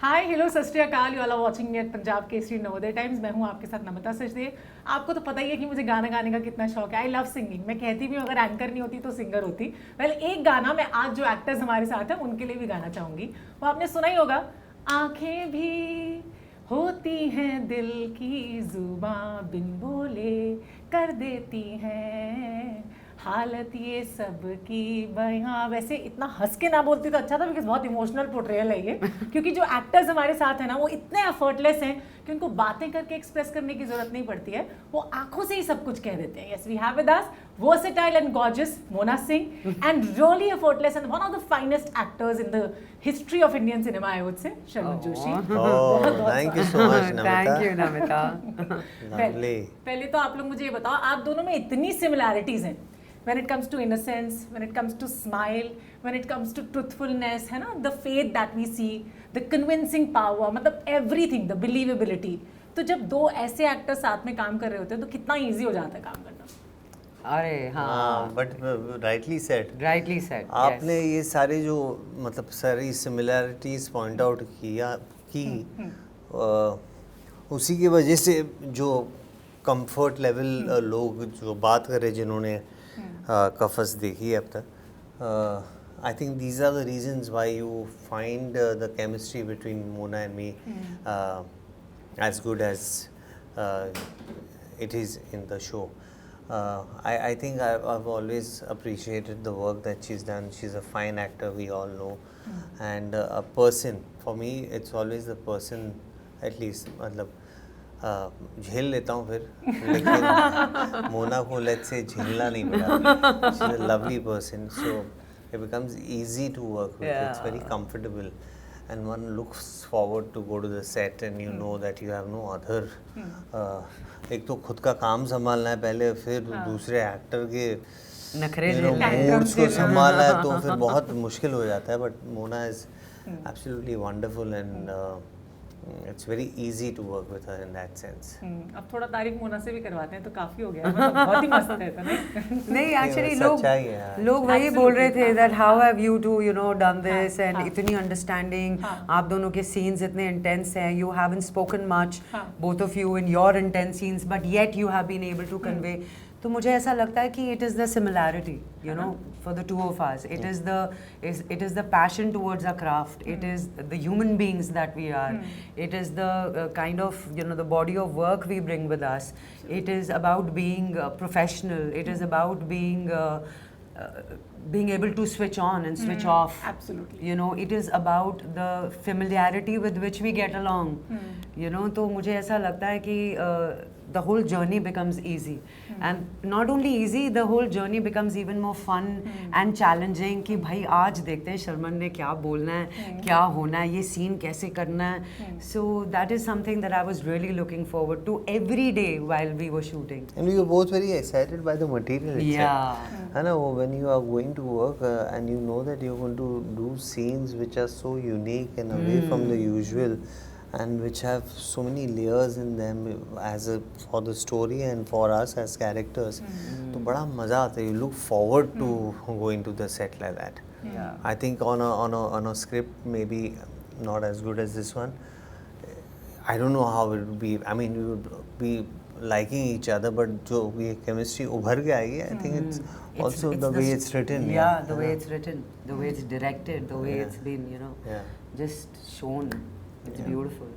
Hi hello Sat Sri Akal, you all are watching at Punjab Kesari Navodaya Times. मैं हूँ आपके साथ नमिता सचदेव। आपको तो पता ही है कि मुझे गाना गाने का कितना शौक है। I love singing. मैं कहती भी अगर एंकर नहीं होती तो सिंगर होती। वेल एक गाना मैं आज जो एक्टर्स हमारे साथ हैं उनके लिए भी गाना चाहूँगी। वो आपने सुना ही होगा, आँखें भी होती हैं दिल की, जुबां बिन बोले कर देती हैं, हालत ये सब की बयां। वैसे इतना हंस के ना बोलती तो अच्छा था, बिकॉज बहुत इमोशनल पोर्ट्रेयल है ये। क्योंकि जो एक्टर्स हमारे साथ हैं ना वो इतने एफर्टलेस हैं कि उनको बातें करके एक्सप्रेस करने की जरूरत नहीं पड़ती है, वो आंखों से ही सब कुछ कह देते हैं। Yes, we have with us versatile and gorgeous Mona Singh and really effortless and one of the finest actors in the history of Indian cinema, I would say, Sharman Joshi. Thank you so much, Namita. Thank you, Namita. पहले तो आप लोग मुझे ये बताओ, आप दोनों में इतनी similarities हैं when it comes to innocence, when it comes to smile, when it comes to truthfulness, है ना, the faith that we see, the convincing power, मतलब everything, the believability. तो जब दो ऐसे एक्टर्स साथ में काम कर रहे होते हैं तो कितना ईजी हो जाता है काम करना। अरे हाँ, बट राइटली सेड आपने ये सारे जो मतलब सारी सिमिलैरिटीज पॉइंट आउट की उसी की वजह से जो कंफर्ट लेवल लोग जो बात कर रहे जिन्होंने कफस देखी है अब तक, I think these are the reasons why you find the chemistry between Mona and me as good as it is in the show. I think I've always appreciated the work that she's done. She's a fine actor, we all know. And a person, for me, it's always the person, at least, मतलब झेल लेता हूँ फिर, लेकिन मोना को let's say झेलना नहीं पड़ा. She's a lovely person, so it becomes easy to work with. It's very comfortable. And one looks forward to go to the set and you know that you have no other एक तो खुद का काम संभालना है पहले, फिर दूसरे एक्टर के मूड्स को संभालना है, तो फिर बहुत मुश्किल हो जाता है. But Mona is absolutely wonderful and it's very easy to work with her in that sense. अब थोड़ा तारीफ मोना से भी करवाते हैं तो काफी हो गया, मतलब बहुत ही मस्त है नहीं एक्चुअली लोग वही बोल रहे थे that how have you two done this and इतनी अंडरस्टैंडिंग, आप दोनों के सीन्स इतने इंटेंस हैं, you haven't spoken much, both of you in your intense scenes, but yet you have been able to convey. तो मुझे ऐसा लगता है कि it is the similarity, for the two of us. It is the passion towards our craft. It is the human beings that we are. It is the kind of the body of work we bring with us. It is about being professional. It is about being able to switch on and switch off. Absolutely. It is about the familiarity with which we get along. तो मुझे ऐसा लगता है कि the whole journey becomes easy. And not only easy, the whole journey becomes even more fun and challenging कि भाई आज देखते हैं शर्मन ने क्या बोलना है, क्या होना है, ये सीन कैसे करना है. So that is something that I was really looking forward to every day while we were shooting. And we were both very excited by the material itself. Yeah. I know when you are going to work and you know that you're going to do scenes which are so unique and away from the usual, and which have so many layers in them for the story and for us as characters. तो बड़ा मजा आता है. You look forward to going to the set like that. Yeah. I think on a script maybe not as good as this one. I don't know how it would be. I mean, we would be liking each other, but जो ये chemistry उभर के आएगी, I think it's also the way it's written. Yeah, the way it's written, the way it's directed, the way it's been, just shown. It's beautiful.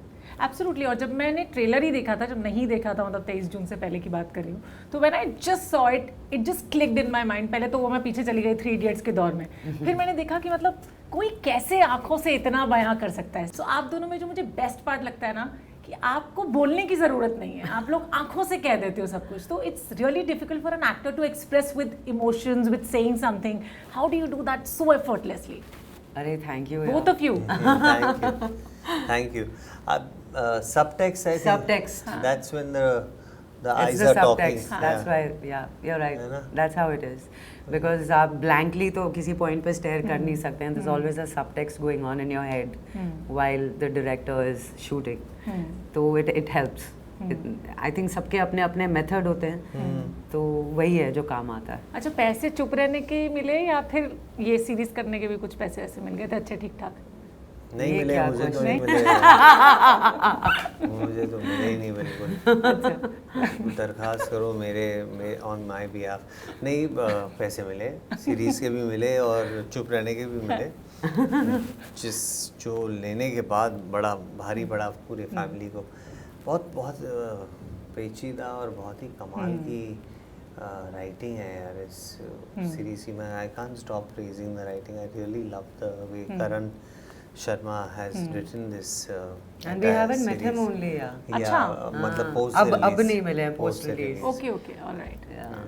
Absolutely. और जब मैंने trailer ही देखा था, जब नहीं देखा था, मतलब 23 जून से पहले की बात कर रही हूँ, तो when I just saw it, it just clicked in my mind. पहले तो वो मैं पीछे चली गई 3 Idiots के दौर में. फिर मैंने देखा कि मतलब कोई कैसे आंखों से इतना बयां कर सकता है. तो आप दोनों में जो मुझे बेस्ट पार्ट लगता है ना, कि आपको बोलने की ज़रूरत नहीं है, आप लोग आंखों से कह देते हो सब कुछ. तो it's really difficult for an actor to express with emotions, with saying something. How do you do that so effortlessly? अरे thank you. Both of you. Thank you. Subtext, I think. Subtext. That's when the eyes are talking. That's why, yeah, you're right. That's how it is. Because आप blankly तो किसी point पे stare कर नहीं सकते हैं. There's always a subtext going on in your head while the director is shooting. तो it helps. I think सबके अपने अपने मेथड होते हैं, तो वही है जो काम आता है. अच्छा, पैसे चुप रहने के मिले या फिर ये सीरीज करने के भी कुछ पैसे ऐसे मिल गए थे अच्छे ठीक ठाक? नहीं ये मिले, क्या मुझे तो question? नहीं मिले मुझे तो मिले ही नहीं बिल्कुल। दरखास्त करो मेरे ऑन माय बिहाफ। नहीं पैसे मिले, सीरीज के भी मिले और चुप रहने के भी मिले, जो लेने के बाद बड़ा भारी पड़ा पूरे फैमिली को। बहुत बहुत पेचीदा और बहुत ही कमाल की राइटिंग है यार इस सीरीज की। मैं I can't stop praising the writing. I really love the way Karan Sharma has written this And we haven't met him only, yeah. अच्छा। मतलब पोस्ट अब नहीं मिले हैं post release. Okay, all right. Yeah.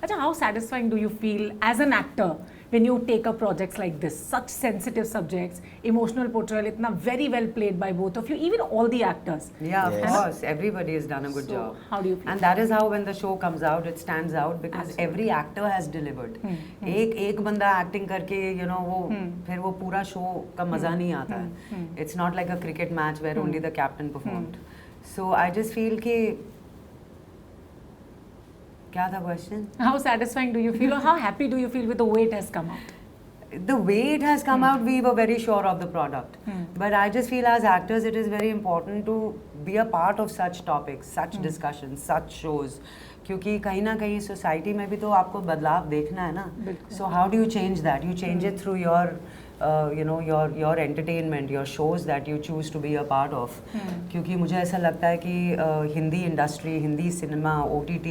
Acha, how satisfying do you feel as an actor when you take up projects like this, such sensitive subjects, emotional portrayal, itna very well played by both of you, even all the actors. Yeah, of Yes. course. Everybody has done a good job. How do you feel? And that is how when the show comes out, it stands out because every actor has delivered. एक बंदा acting करके, you know, वो फिर वो पूरा show का मजा नहीं आता है. It's not like a cricket match where only the captain performed. So I just feel कि क्या था question? How satisfying do you feel, or how happy do you feel with the way it has come out? The way it has come out, we were very sure of the product. But I just feel as actors, it is very important to be a part of such topics, such discussions, such shows. क्योंकि कहीं ना कहीं society में भी तो आपको बदलाव देखना है ना. So how do you change that? You change it through your, you know, your entertainment, your shows that you choose to be a part of. क्योंकि मुझे ऐसा लगता है कि Hindi industry, Hindi cinema, OTT,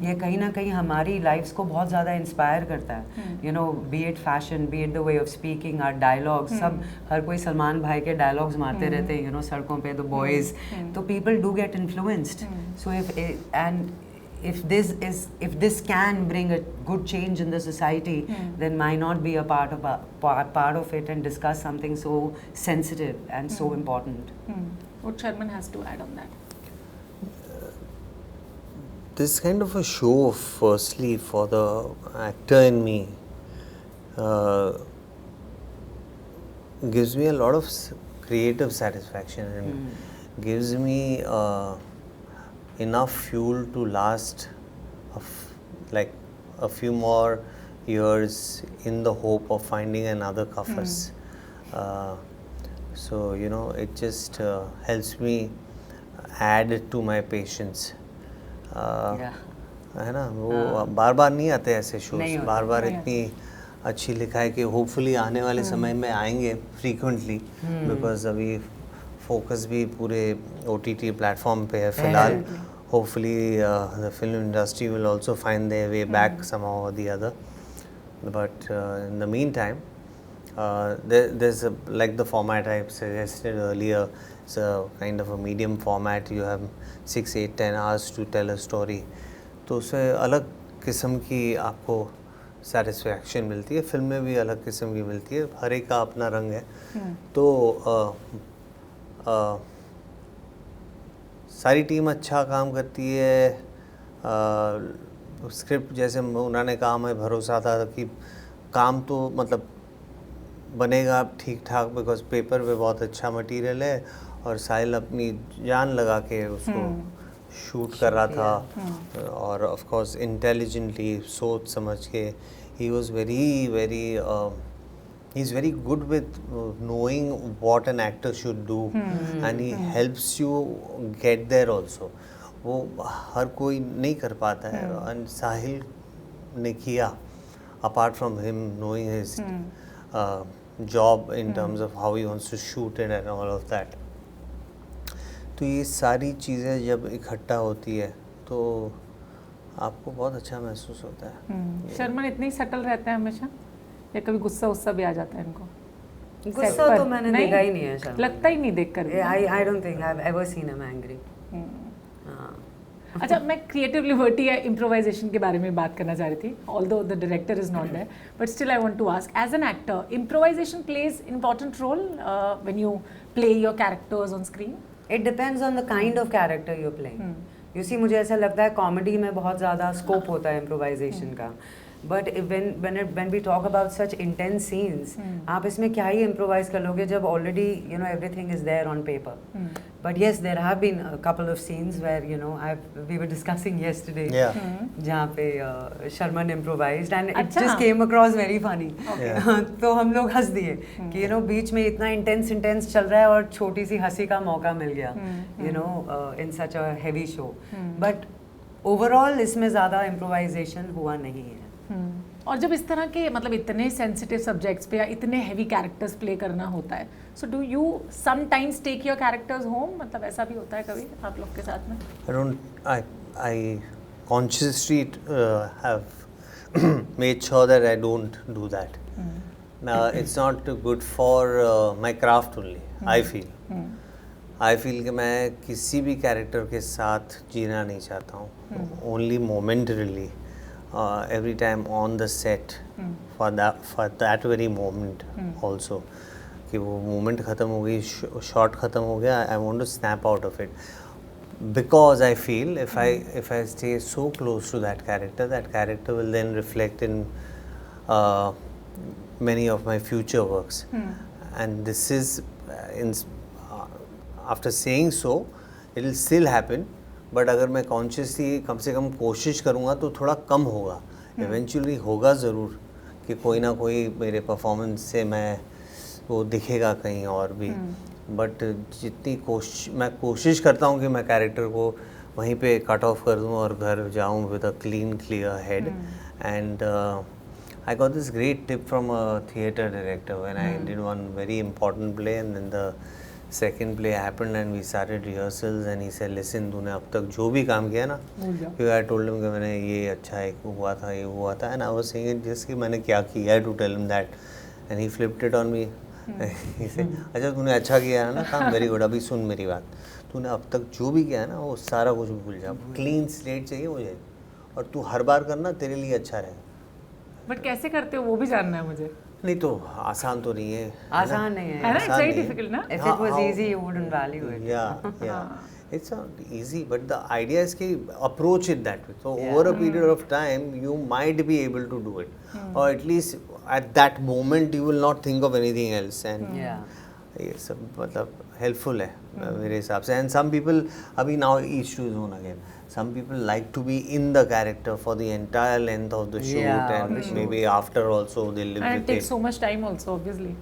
ये कहीं ना कहीं हमारी लाइफ्स को बहुत ज़्यादा इंस्पायर करता है. You know, be it fashion, be it the way of speaking, our dialogues, सब हर कोई सलमान भाई के डायलॉग्स मारते रहते हैं, you know, सड़कों पे, the boys. तो people do get influenced. So if this can bring a good change in the society, then why not be a part of it and discuss something so sensitive and so important. What Sharman has to add on that? This kind of a show, firstly, for the actor in me, gives me a lot of creative satisfaction and gives me enough fuel to last like a few more years in the hope of finding another Kafas. So you know, it just helps me add to my patience. है ना, वो बार बार नहीं आते ऐसे shows, बार बार इतनी अच्छी लिखाई कि होपफुली आने वाले समय में आएंगे फ्रीक्वेंटली, बिकॉज अभी फोकस भी पूरे OTT प्लेटफॉर्म पे है फिलहाल. Hopefully the film industry will also find their way back somehow or the other. But in the meantime, there's like the format I suggested earlier. It's a kind of a medium format. You have 6, 8, 10 hours to tell a story. तो उससे अलग किस्म की आपको satisfaction मिलती है. Film में भी अलग किस्म की मिलती है, हर एक का अपना रंग है. तो सारी टीम अच्छा काम करती है. स्क्रिप्ट जैसे उन्होंने कहा, हमें भरोसा था कि काम तो मतलब बनेगा ठीक ठाक, बिकॉज पेपर पे बहुत अच्छा मटेरियल है और साहिल अपनी जान लगा के उसको शूट कर रहा था. और ऑफ कोर्स इंटेलिजेंटली, सोच समझ के. He was very he's very good with knowing what an actor should do, and he helps you get there also. वो हर कोई नहीं कर पाता है, and साहिल ने किया, apart from him knowing his job in terms of how he wants to shoot it and all of that. तो ये सारी चीज़ें जब इकट्ठा होती है तो आपको बहुत अच्छा महसूस होता है. शर्मन इतने ही सटल रहते हैं हमेशा, या कभी गुस्सा भी आ जाता है इनको? गुस्सा तो मैंने देखा ही नहीं है शर्मा. लगता ही नहीं देख कर. I don't think I've ever seen him angry. अच्छा, मैं क्रिएटिव लिबर्टी या इम्प्रोवाइजेशन के बारे में बात करना चाह रही थी. Although the director is not there, but still I want to ask, as an actor, improvisation plays important role when you play your characters on screen? It depends on the kind of character you're playing. You see, मुझे ऐसा लगता है comedy में बहुत ज़्यादा scope होता है improvisation का. But when we talk about such intense scenes, आप इसमें क्या ही improvise कर लोगे जब already everything is there on paper. But yes, there have been a couple of scenes where we were discussing yesterday. Yeah. जहाँ पे Sharman improvised and it just came across very funny. तो हम लोग हंस दिए कि बीच में इतना intense चल रहा है और छोटी सी हंसी का मौका मिल गया in such a heavy show. But overall इसमें ज़्यादा improvisation हुआ नहीं है. और जब इस तरह के मतलब इतने सेंसिटिव सब्जेक्ट्स पे या इतने हैवी कैरेक्टर्स प्ले करना होता है, so do you sometimes take your characters home? मतलब ऐसा भी होता है कभी आप लोग के साथ में? I consciously have made sure that I don't do that. It's not good for my craft only. I feel कि मैं किसी भी कैरेक्टर के साथ जीना नहीं चाहता हूँ. Only momentarily. Every time on the set for that very moment also कि वो moment ख़त्म हो गई, shot ख़त्म हो गया, I want to snap out of it because I feel if I stay so close to that character will then reflect in many of my future works. And this is after saying so, it will still happen. But अगर मैं consciously कम से कम कोशिश करूँगा तो थोड़ा कम होगा. Eventually होगा ज़रूर कि कोई ना कोई मेरे परफॉर्मेंस से मैं वो दिखेगा कहीं और भी. बट जितनी मैं कोशिश करता हूँ कि मैं कैरेक्टर को वहीं पे कट ऑफ कर दूँ और घर जाऊँ with a clear head. And I got this great tip from a theatre director when I did one very important play and then the second play happened and we started rehearsals and he said, listen, तूने अब तक जो भी काम किया ना, क्योंकि I told him कि मैंने ये अच्छा एक हुआ था, ये हुआ था, and I was saying it just कि मैंने क्या किया है to tell him that, and he flipped it on me. He said, अच्छा तूने अच्छा किया है ना काम, very good. अभी सुन मेरी बात, तूने अब तक जो भी किया है ना वो सारा कुछ भूल जा, clean slate चाहिए मुझे, और तू हर बार करना तेरे लिए अच्छा रहेगा. बट कैसे करते हो वो भी जानना है मुझे. नहीं तो आसान तो नहीं है. आसान नहीं है. It's very difficult, ना? If it was easy, you wouldn't value it. Yeah. It's not easy, but the idea is कि approach it that way. So over a period of time, you might be able to do it, or at least at that moment, you will not think of anything else. And ये सब मतलब helpful है मेरे हिसाब से. And some people अभी now each to his own again. Some people like to be in the character for the entire length of the shoot, and maybe after also they live with it. And it takes so much time also, obviously.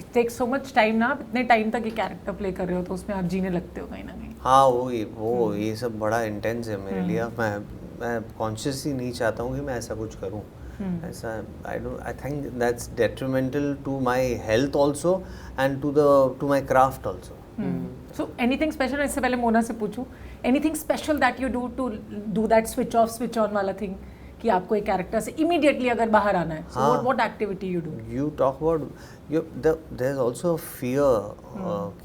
It takes so much time ना, इतने time तक ये character play कर रहे हो तो उसमें आप जीने लगते हो कहीं ना कहीं. हाँ वो ये सब बड़ा इंटेंस है मेरे लिए. मैं कॉन्शियसली नहीं चाहता हूँ कि मैं ऐसा कुछ करूँ. ऐसा I think that's detrimental to my health also and to my craft also. So anything special? इससे पहले मोना से पूछूं, anything special that you do that switch off switch on वाला thing कि आपको एक कैरेक्टर से immediately अगर बाहर आना है, so what activity you do? You talk about there's also a fear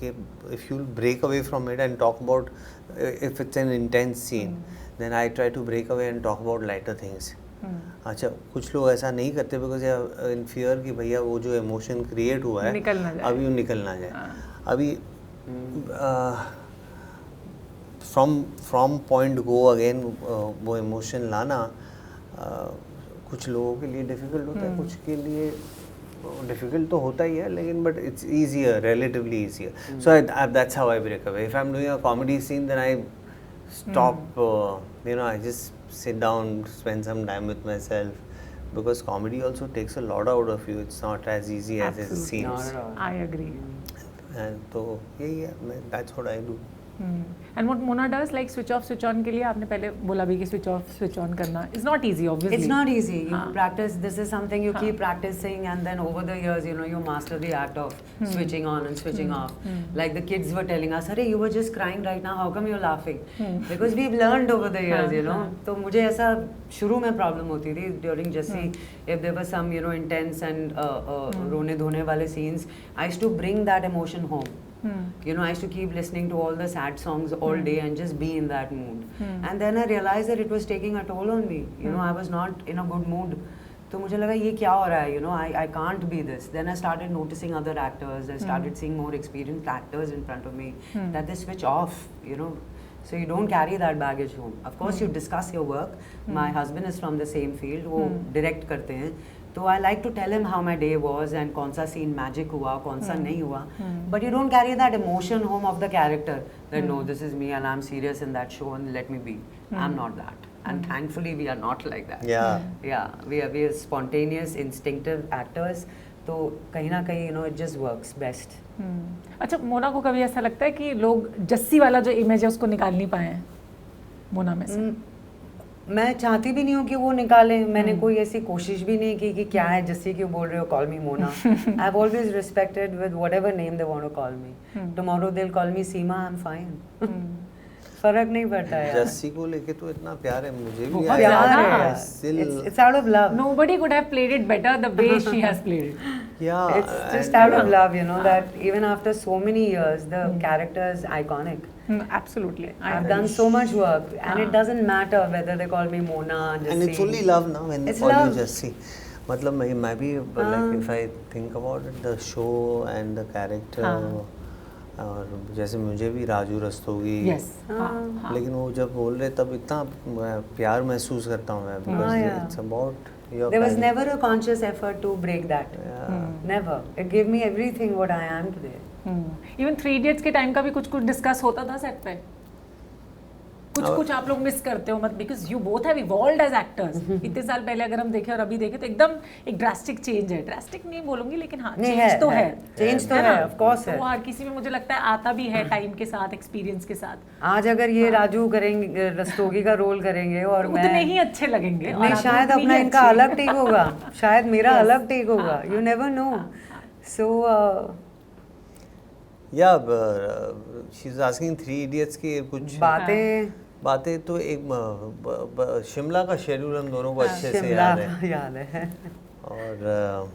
कि if you break away from it and talk about if it's an intense scene, then I try to break away and talk about lighter things. अच्छा कुछ लोग ऐसा नहीं करते because in fear कि भैया वो जो emotion create हुआ है अभी वो निकल ना जाए. अभी from point go again वो emotion लाना कुछ लोगों के लिए difficult होता है, कुछ के लिए difficult तो होता ही है, लेकिन but it's easier, relatively easier. So that's how I break away. If I'm doing a comedy scene, then I stop. I just sit down, spend some time with myself, because comedy also takes a lot out of you. It's not as easy as it seems. I agree. And so that's what I do. And what Mona does, like switch off switch on के लिए आपने पहले बोला भी कि switch off switch on करना is not easy, obviously. It's not easy. You practice. This is something you keep practicing, and then over the years, you master the act of switching on and switching off. Like the kids were telling us, "Arey, you were just crying right now. How come you're laughing?" Because we've learned over the years, तो मुझे ऐसा शुरू में problem होती थी during Jassi. If there was some intense and रोने धोने वाले scenes, I used to bring that emotion home. I used to keep listening to all the sad songs all day and just be in that mood. And then I realized that it was taking a toll on me. I was not in a good mood. तो मुझे लगा ये क्या हो रहा है? I can't be this. Then I started noticing other actors. I started seeing more experienced actors in front of me. That they switch off. So you don't carry that baggage home. Of course, you discuss your work. My husband is from the same field. वो direct करते हैं. So I like to tell him how my day was and कौन सा scene magic हुआ, कौन सा नहीं हुआ. But you don't carry that emotion home of the character. That no, this is me and I'm serious in that show and let me be. I'm not that. And thankfully we are not like that. Yeah, we are spontaneous, instinctive actors. तो कहीं ना कहीं it just works best. अच्छा, मोना को कभी ऐसा लगता है कि लोग जस्सी वाला जो इमेज है उसको निकाल नहीं पाए हैं मोना में से? मैं चाहती भी नहीं हूँ कि वो निकालें. मैंने कोई ऐसी कोशिश भी नहीं की कि क्या है जस्सी क्यों बोल रहे हो, call me Mona. I have always respected with whatever name they want to call me. Tomorrow they will call me Seema, I am fine. फर्क नहीं पड़ता है. जस्सी को लेके तो इतना प्यार है, मुझे भी बहुत प्यार है. It's out of love. Nobody could have played it better the way she has played it. Yeah, it's just out of love, that even after so many years the character is iconic. Absolutely. I've done so much work and it doesn't matter whether they call me Mona, Jassi. And it's only love now when they call you Jassi. मतलब मैं भी like if I think about it, the show and the character. और जैसे मुझे भी राजू रस्तोगी. लेकिन वो जब बोल रहे तब इतना प्यार महसूस करता हूँ मैं, because it's about your there was never a conscious effort to break that. Never. It gave me everything what I am today. Even 3 Idiots के टाइम का भी कुछ डिस्कस होता था सेट पे? कुछ आप लोग मिस करते हो मत, because you both have evolved as actors. इतने साल पहले अगर हम देखें और अभी देखें तो एकदम एक ड्रास्टिक चेंज है. ड्रास्टिक नहीं बोलूंगी लेकिन हाँ, चेंज तो है. चेंज तो है, ऑफ कोर्स है. वो हर किसी में मुझे लगता है आता भी है टाइम के साथ, एक्सपीरियंस के साथ. आज अगर ये राजू करेंगे, रस्तोगी का रोल करेंगे और मैं उतने ही अच्छे लगेंगे. नहीं, शायद अपना इनका अलग टेक होगा, शायद मेरा अलग टेक होगा. You never know. सो या शी इज आस्किंग 3 Idiots की कुछ बातें तो एक शिमला का शेड्यूल हम दोनों को अच्छे से याद है. और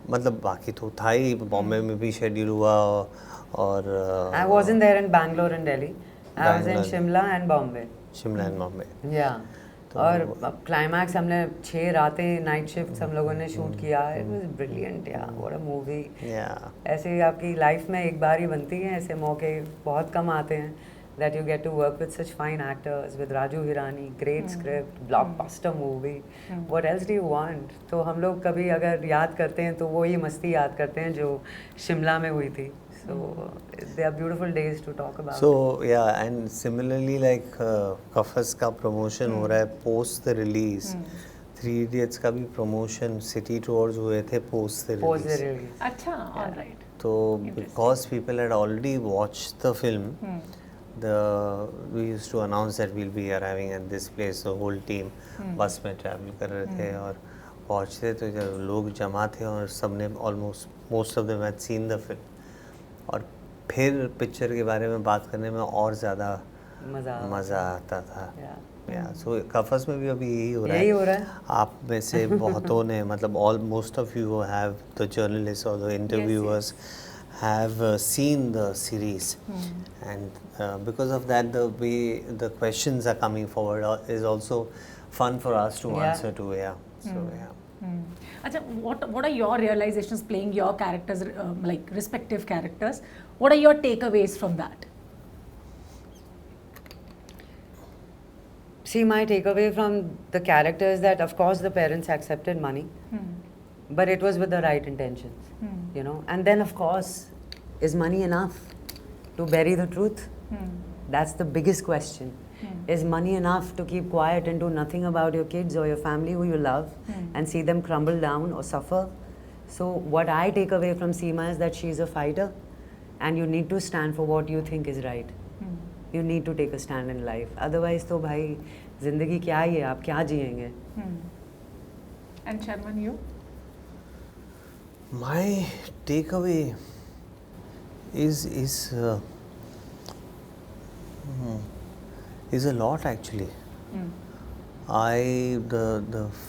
मतलब बाकी तो था ही, बॉम्बे में भी शेड्यूल हुआ. और I wasn't there in Bangalore and Delhi. I was in Shimla and Bombay. Yeah. और क्लाइमैक्स हमने 6 रातें नाइट शिफ्ट हम लोगों ने शूट किया. It was brilliant. या व्हाट अ मूवी. ऐसे आपकी लाइफ में एक बार ही बनती है, ऐसे मौके बहुत कम आते हैं. That you get to work with such fine actors, with Raju Hirani, great script, blockbuster movie. What else do you want? तो हम लोग कभी अगर याद करते हैं तो वो ही मस्ती याद करते हैं जो शिमला में हुई थी. So they are beautiful days to talk about. So yeah, and similarly like Kafas का promotion हो रहा है post the release. 3 Idiots का भी promotion city tours हुए थे post the release. अच्छा, all right. तो because people had already watched the film. We used to announce that we'll be arriving at this place. The whole team बस में travel कर रहे थे और पहुँचते तो जब लोग जमा थे और सबने most of them had seen the film. और फिर पिक्चर के बारे में बात करने में और ज़्यादा मज़ा आता था. So कफस में भी अभी यही हो रहा है. आप में से बहुतों ने मतलब most of you who have the journalists or the interviewers have seen the series, and because of that the way the questions are coming forward is also fun for us to answer to. Achha, what are your realizations playing your characters, like respective characters? What are your takeaways from that? See, my takeaway from the character is that of course the parents accepted money, but it was with the right intentions. And then of course, is money enough to bury the truth? That's the biggest question. Is money enough to keep quiet and do nothing about your kids or your family who you love and see them crumble down or suffer? So what I take away from Seema is that she's a fighter and you need to stand for what you think is right. You need to take a stand in life. Otherwise तो भाई जिंदगी क्या ही है, आप क्या जिएंगे? And Sharman, you? My takeaway is a lot actually.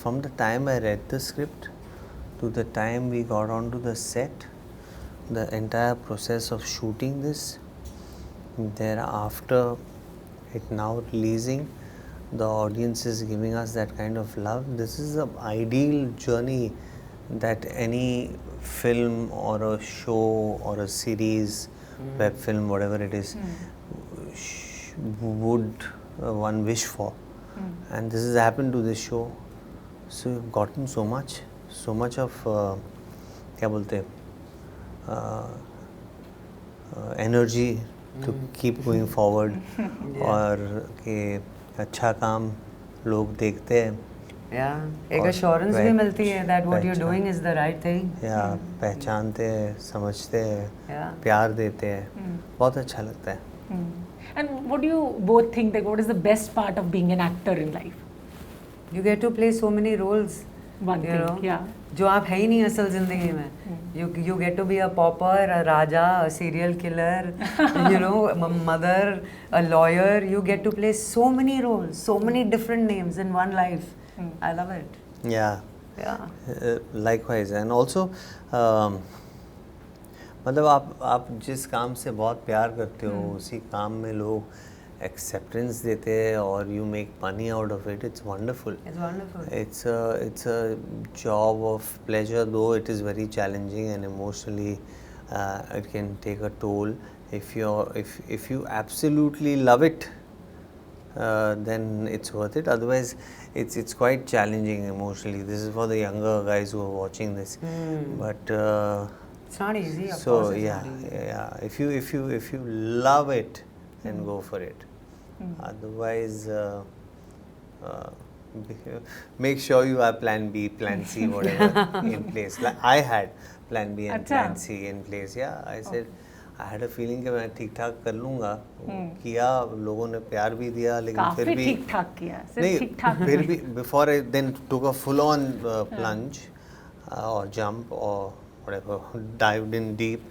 From the time I read the script to the time we got onto the set, the entire process of shooting this, thereafter it now releasing, the audience is giving us that kind of love. This is an ideal journey that any film or a show or a series, web film, whatever it is, would one wish for? And this has happened to this show. So you've gotten so much of क्या बोलते energy to keep going forward. और कि अच्छा काम लोग देखते हैं. एक assurance भी मिलती है that what you're doing is the right thing. पहचानते हैं, समझते हैं, प्यार देते हैं, बहुत अच्छा लगता है. And what do you both think that what is the best part of being an actor in life? You get to play so many roles. One thing, yeah. जो आप है ही नहीं असल जिंदगी में. You get to be a pauper, a raja, a serial killer, you know, a mother, a lawyer. You get to play so many roles, so many different names in one life. I love it. Yeah. Likewise, and also मतलब आप जिस काम से बहुत प्यार करते हो उसी काम में लोग acceptance देते हैं और you make money out of it. It's wonderful. It's wonderful. It's a job of pleasure, though it is very challenging and emotionally it can take a toll. If you absolutely love it, then it's worth it. Otherwise, it's quite challenging emotionally. This is for the younger guys who are watching this. But it's not easy. Of so course, yeah, if you love it, then go for it. Otherwise, make sure you have plan B, plan C, whatever in place. Like I had plan B and plan C in place. Yeah, I said I had a feeling कि मैं ठीक ठाक कर लूँगा. किया, लोगों ने प्यार भी दिया, लेकिन फिर भी ठीक ठाक किया. नहीं, फिर भी before I then took a full on plunge or jump or whatever, dived in deep.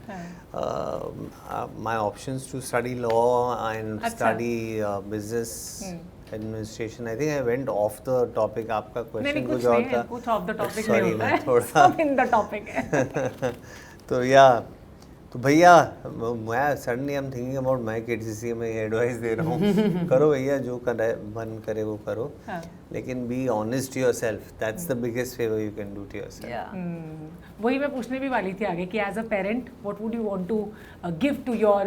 My options to study law and study business administration. I think I went off the topic. आपका question कुछ और था. कुछ off the topic Sorry, नहीं होता है. थोड़ा सब in the topic है. तो तो भैया मैं suddenly I am thinking about my kids, इसलिए मैं एडवाइस दे रहा हूँ. करो भैया, जो मन करे वो करो, लेकिन be honest to yourself. That's the biggest favour you can do to yourself. वही मैं पूछने भी वाली थी आगे कि as a parent what would you want to give to your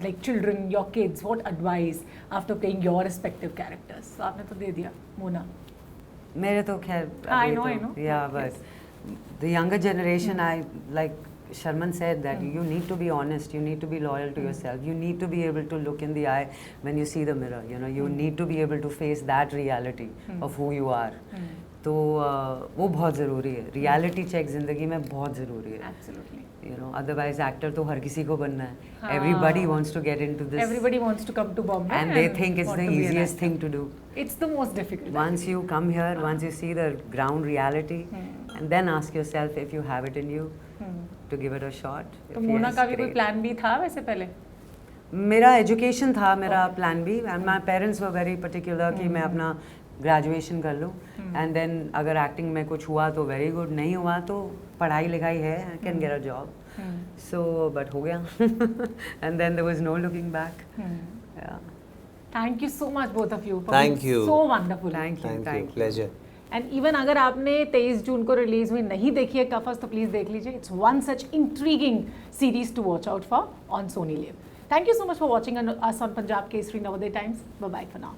like children, your kids, what advice after playing your respective characters. आपने तो दे दिया मोना. मेरे तो खैर I know. Yeah, but the younger generation, I like Sharman said that you need to be honest, you need to be loyal to yourself, you need to be able to look in the eye when you see the mirror, you know, you need to be able to face that reality of who you are. तो वो बहुत ज़रूरी है. Reality check ज़िंदगी में बहुत ज़रूरी है. Absolutely. You know, otherwise actor तो हर किसी को बनना है. Everybody wants to get into this. Everybody wants to come to Bombay. And they think it's the easiest thing to do. It's the most difficult. Once you come here, once you see the ground reality, and then ask yourself if you have it in you to give it a shot. तो मोना का भी कोई plan भी था वैसे पहले? मेरा education था, मेरा प्लान भी. And my parents were very particular कि मैं अपना ग्रेजुएशन कर लूँ, एंड देन अगर एक्टिंग में कुछ हुआ तो वेरी गुड, नहीं हुआ तो पढ़ाई लिखाई है, I can get a job. So but हो गया. And then there was no looking back. Thank you so much both of you. Thank you. So wonderful. Thank you. Pleasure. And even अगर आपने 23 जून को रिलीज हुई नहीं देखी है कफस, तो प्लीज देख लीजिए. It's one such intriguing series to watch out for on Sony LIV. Thank you so much for watching us on Punjab Kesari Navodaya Times. Bye bye for now.